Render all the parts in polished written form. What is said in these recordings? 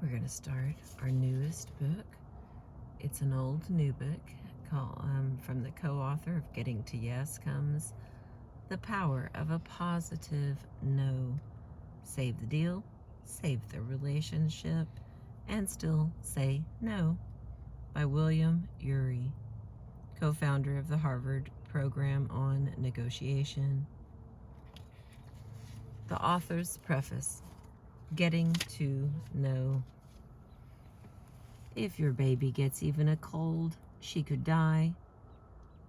We're going to start our newest book. It's an old new book from the co-author of Getting to Yes comes The Power of a Positive No. Save the deal, save the relationship, and still say no, by William Ury, co-founder of the Harvard program on negotiation. The author's preface. Getting to know. If your baby gets even a cold, she could die,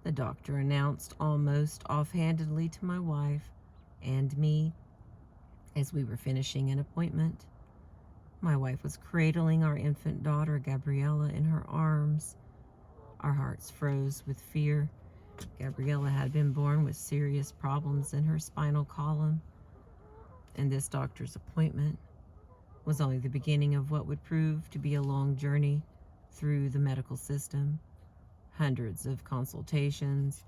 the doctor announced almost offhandedly to my wife and me as we were finishing an appointment. My wife was cradling our infant daughter, Gabriella, in her arms. Our hearts froze with fear. Gabriella had been born with serious problems in her spinal column, and this doctor's appointment was only the beginning of what would prove to be a long journey through the medical system. Hundreds of consultations,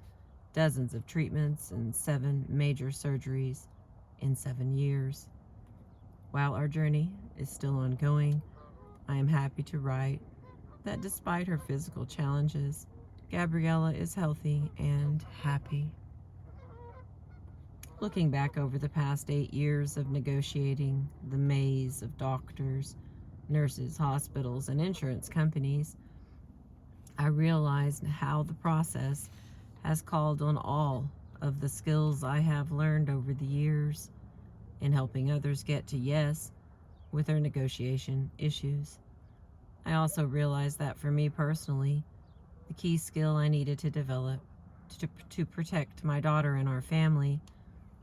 dozens of treatments, and 7 major surgeries in 7 years. While our journey is still ongoing, I am happy to write that despite her physical challenges, Gabriella is healthy and happy. Looking back over the past 8 years of negotiating the maze of doctors, nurses, hospitals, and insurance companies, I realized how the process has called on all of the skills I have learned over the years in helping others get to yes with their negotiation issues. I also realized that for me personally, the key skill I needed to develop to protect my daughter and our family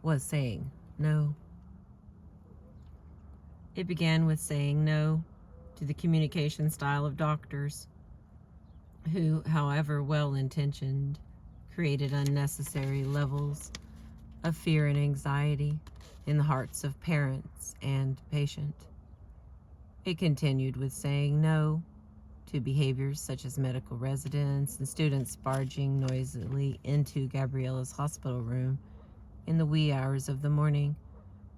was saying no. It began with saying no to the communication style of doctors who, however well-intentioned, created unnecessary levels of fear and anxiety in the hearts of parents and patient. It continued with saying no to behaviors such as medical residents and students barging noisily into Gabriella's hospital room in the wee hours of the morning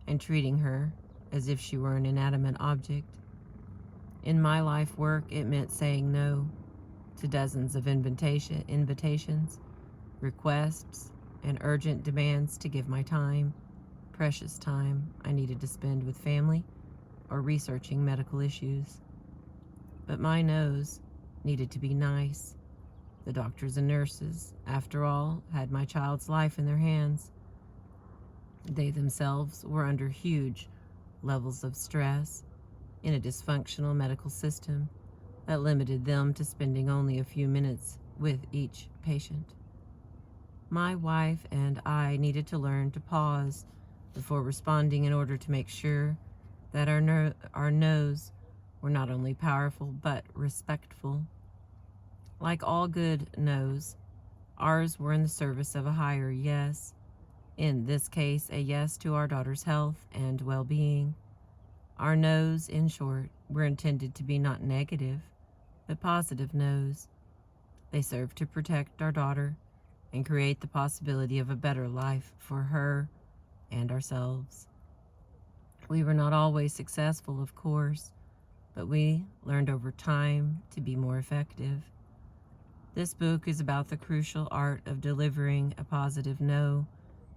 and treating her as if she were an inanimate object. In my life work, it meant saying no to dozens of invitations, requests, and urgent demands to give my time, precious time I needed to spend with family or researching medical issues. But my no's needed to be nice. The doctors and nurses, after all, had my child's life in their hands. They themselves were under huge levels of stress in a dysfunctional medical system that limited them to spending only a few minutes with each patient. My wife and I needed to learn to pause before responding in order to make sure that our no's were not only powerful but respectful. Like all good no's, ours were in the service of a higher yes. In this case, a yes to our daughter's health and well-being. Our no's, in short, were intended to be not negative, but positive no's. They serve to protect our daughter and create the possibility of a better life for her and ourselves. We were not always successful, of course, but we learned over time to be more effective. This book is about the crucial art of delivering a positive no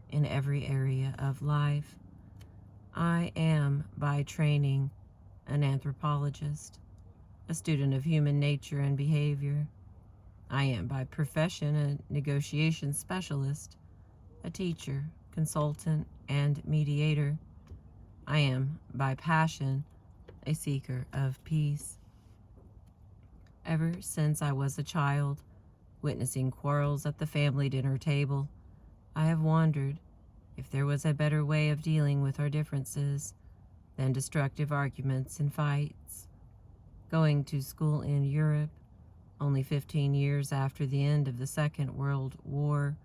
in every area of life. I am, by training, an anthropologist, a student of human nature and behavior. I am, by profession, a negotiation specialist, a teacher, consultant, and mediator. I am, by passion, a seeker of peace. Ever since I was a child, witnessing quarrels at the family dinner table, I have wondered if there was a better way of dealing with our differences than destructive arguments and fights. Going to school in Europe, only 15 years after the end of the Second World War,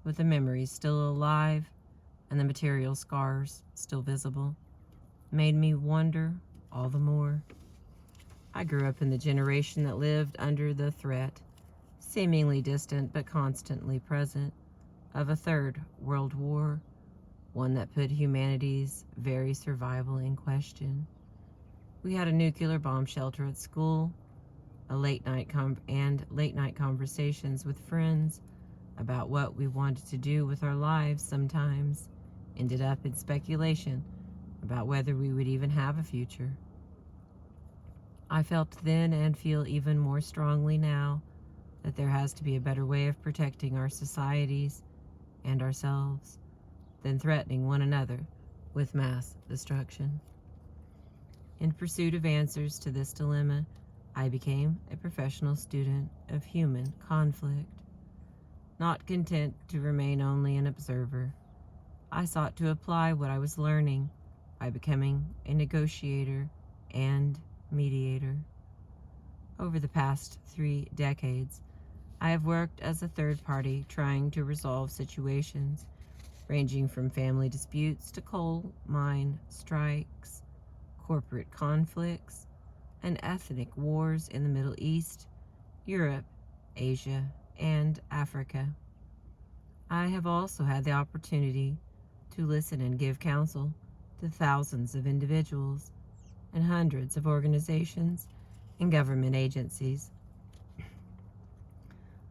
with the memories still alive and the material scars still visible, made me wonder all the more. I grew up in the generation that lived under the threat, seemingly distant but constantly present, of a Third World War, one that put humanity's very survival in question. We had a nuclear bomb shelter at school, a late night conversations with friends about what we wanted to do with our lives sometimes ended up in speculation about whether we would even have a future. I felt then and feel even more strongly now that there has to be a better way of protecting our societies and ourselves than threatening one another with mass destruction. In pursuit of answers to this dilemma, I became a professional student of human conflict. Not content to remain only an observer, I sought to apply what I was learning by becoming a negotiator and mediator. Over the past 3 decades, I have worked as a third party trying to resolve situations ranging from family disputes to coal mine strikes, corporate conflicts, and ethnic wars in the Middle East, Europe, Asia, and Africa. I have also had the opportunity to listen and give counsel to thousands of individuals and hundreds of organizations and government agencies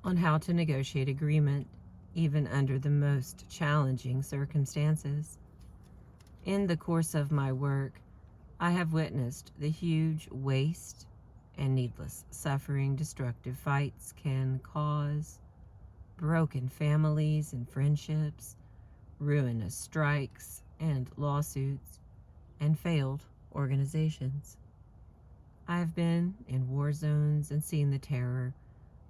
on how to negotiate agreement even under the most challenging circumstances. In the course of my work, I have witnessed the huge waste and needless suffering destructive fights can cause, broken families and friendships, ruinous strikes and lawsuits, and failed organizations. I have been in war zones and seen the terror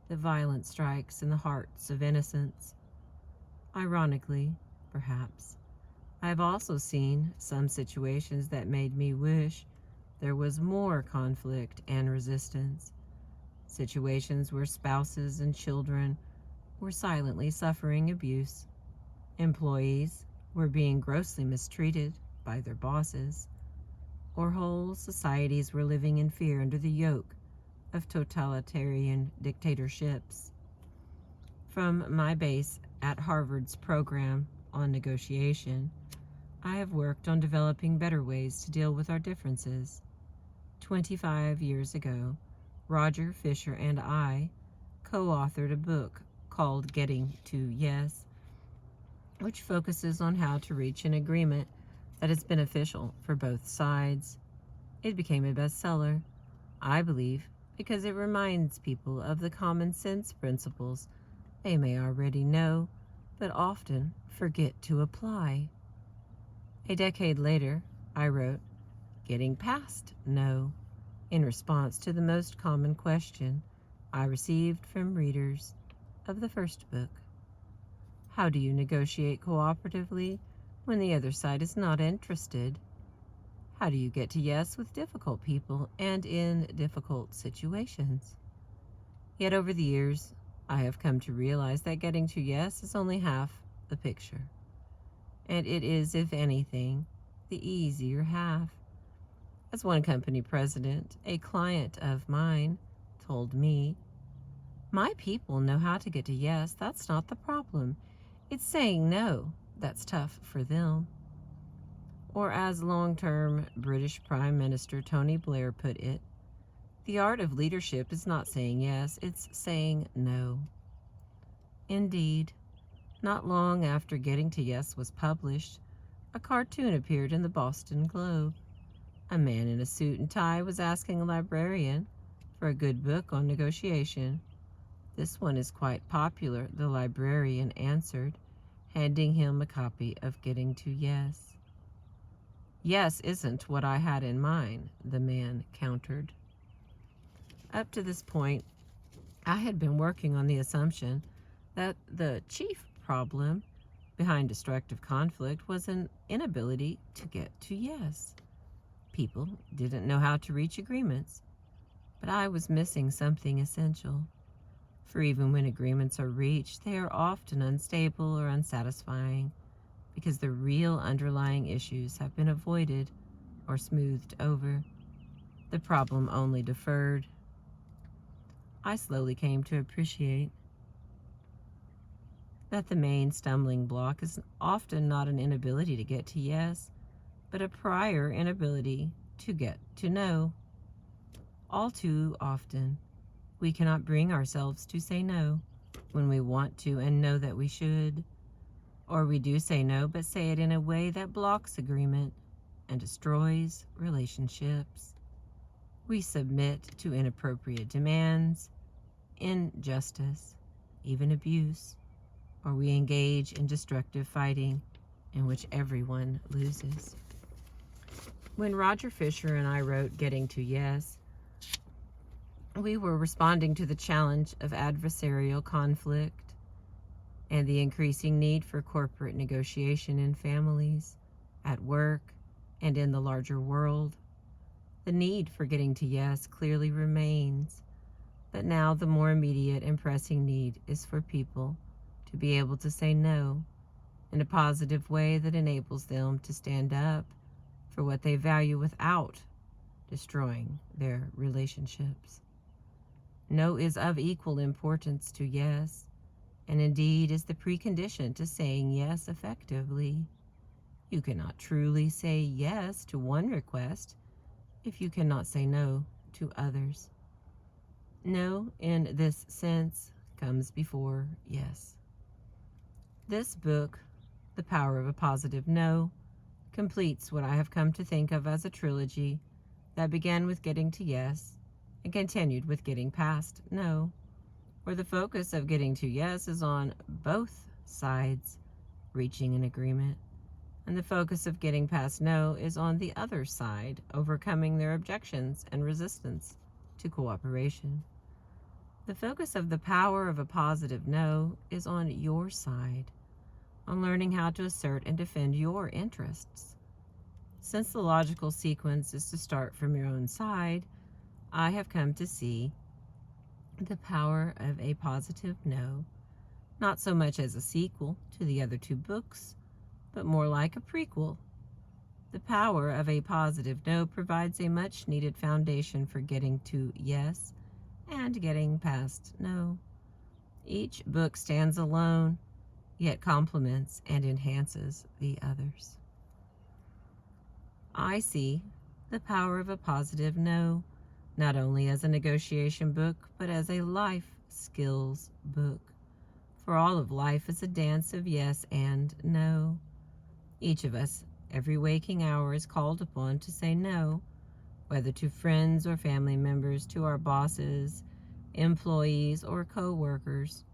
that violence strikes in the hearts of innocents. Ironically, perhaps, I have also seen some situations that made me wish there was more conflict and resistance. Situations where spouses and children were silently suffering abuse. Employees were being grossly mistreated by their bosses, or whole societies were living in fear under the yoke of totalitarian dictatorships. From my base at Harvard's program on negotiation, I have worked on developing better ways to deal with our differences. 25 years ago, Roger Fisher and I co-authored a book called Getting to Yes, which focuses on how to reach an agreement that is beneficial for both sides. It became a bestseller, I believe, because it reminds people of the common sense principles they may already know, but often forget to apply. A decade later, I wrote Getting Past No, in response to the most common question I received from readers of the first book. How do you negotiate cooperatively when the other side is not interested? How do you get to yes with difficult people and in difficult situations? Yet over the years, I have come to realize that getting to yes is only half the picture. And it is, if anything, the easier half. As one company president, a client of mine, told me, "My people know how to get to yes. That's not the problem. It's saying no that's tough for them." Or as long-term British Prime Minister Tony Blair put it, the art of leadership is not saying yes, it's saying no. Indeed, not long after Getting to Yes was published, a cartoon appeared in the Boston Globe. A man in a suit and tie was asking a librarian for a good book on negotiation. "This one is quite popular," the librarian answered, handing him a copy of Getting to Yes. "Yes isn't what I had in mind," the man countered. Up to this point, I had been working on the assumption that the chief problem behind destructive conflict was an inability to get to yes. People didn't know how to reach agreements, but I was missing something essential. For even when agreements are reached, they are often unstable or unsatisfying because the real underlying issues have been avoided or smoothed over. The problem only deferred. I slowly came to appreciate that the main stumbling block is often not an inability to get to yes, but a prior inability to get to know. All too often, we cannot bring ourselves to say no when we want to and know that we should. Or we do say no, but say it in a way that blocks agreement and destroys relationships. We submit to inappropriate demands, injustice, even abuse, or we engage in destructive fighting in which everyone loses. When Roger Fisher and I wrote Getting to Yes, we were responding to the challenge of adversarial conflict and the increasing need for corporate negotiation in families, at work, and in the larger world. The need for getting to yes clearly remains, but now the more immediate and pressing need is for people to be able to say no in a positive way that enables them to stand up for what they value without destroying their relationships. No is of equal importance to yes, and indeed is the precondition to saying yes effectively. You cannot truly say yes to one request if you cannot say no to others. No, in this sense, comes before yes. This book, The Power of a Positive No, completes what I have come to think of as a trilogy that began with getting to yes and continued with getting past no, where the focus of getting to yes is on both sides reaching an agreement, and the focus of getting past no is on the other side overcoming their objections and resistance to cooperation. The focus of The Power of a Positive No is on your side, on learning how to assert and defend your interests. Since the logical sequence is to start from your own side, I have come to see The Power of a Positive No not so much as a sequel to the other two books, but more like a prequel. The Power of a Positive No provides a much-needed foundation for getting to yes and getting past no. Each book stands alone, yet complements and enhances the others. I see The Power of a Positive No not only as a negotiation book, but as a life skills book. For all of life is a dance of yes and no. Each of us, every waking hour, is called upon to say no, whether to friends or family members, to our bosses, employees, or co-workers,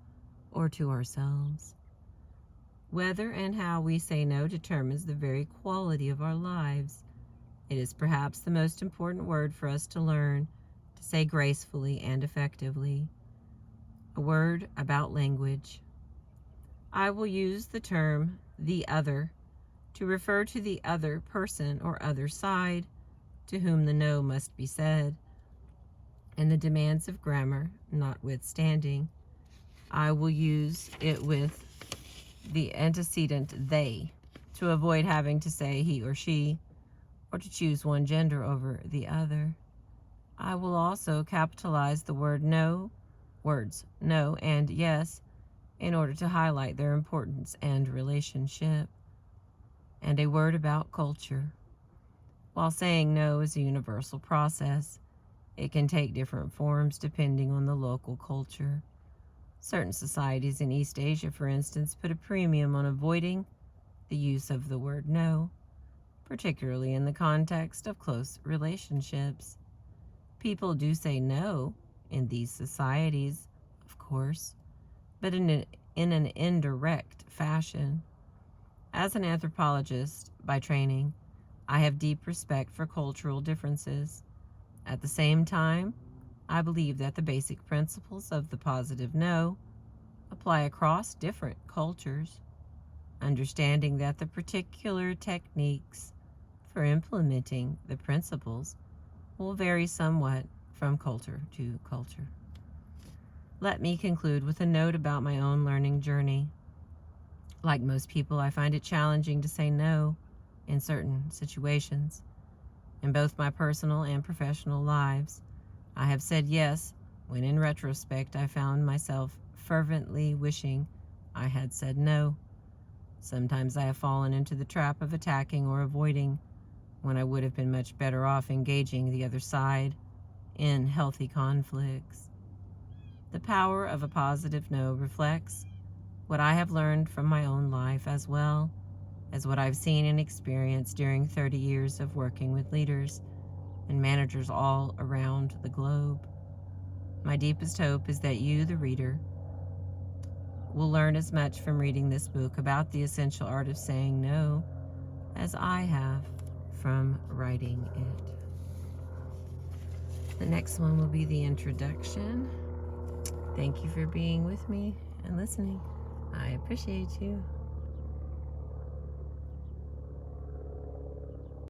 or to ourselves. Whether and how we say no determines the very quality of our lives. It is perhaps the most important word for us to learn to say gracefully and effectively. A word about language. I will use the term the other to refer to the other person or other side to whom the no must be said, and the demands of grammar notwithstanding. I will use it with the antecedent they to avoid having to say he or she, or to choose one gender over the other. I will also capitalize the word no, words no and yes, in order to highlight their importance and relationship. And a word about culture. While saying no is a universal process, it can take different forms depending on the local culture. Certain societies in East Asia, for instance, put a premium on avoiding the use of the word no, particularly in the context of close relationships. People do say no in these societies, of course, but in an indirect fashion. As an anthropologist by training, I have deep respect for cultural differences. At the same time, I believe that the basic principles of the positive no apply across different cultures, understanding that the particular techniques for implementing the principles will vary somewhat from culture to culture. Let me conclude with a note about my own learning journey. Like most people, I find it challenging to say no in certain situations. In both my personal and professional lives, I have said yes when in retrospect I found myself fervently wishing I had said no. Sometimes I have fallen into the trap of attacking or avoiding when I would have been much better off engaging the other side in healthy conflicts. The power of a positive no reflects what I have learned from my own life, as well as what I've seen and experienced during 30 years of working with leaders and managers all around the globe. My deepest hope is that you, the reader, will learn as much from reading this book about the essential art of saying no as I have from writing it. The next one will be the introduction. Thank you for being with me and listening. I appreciate you.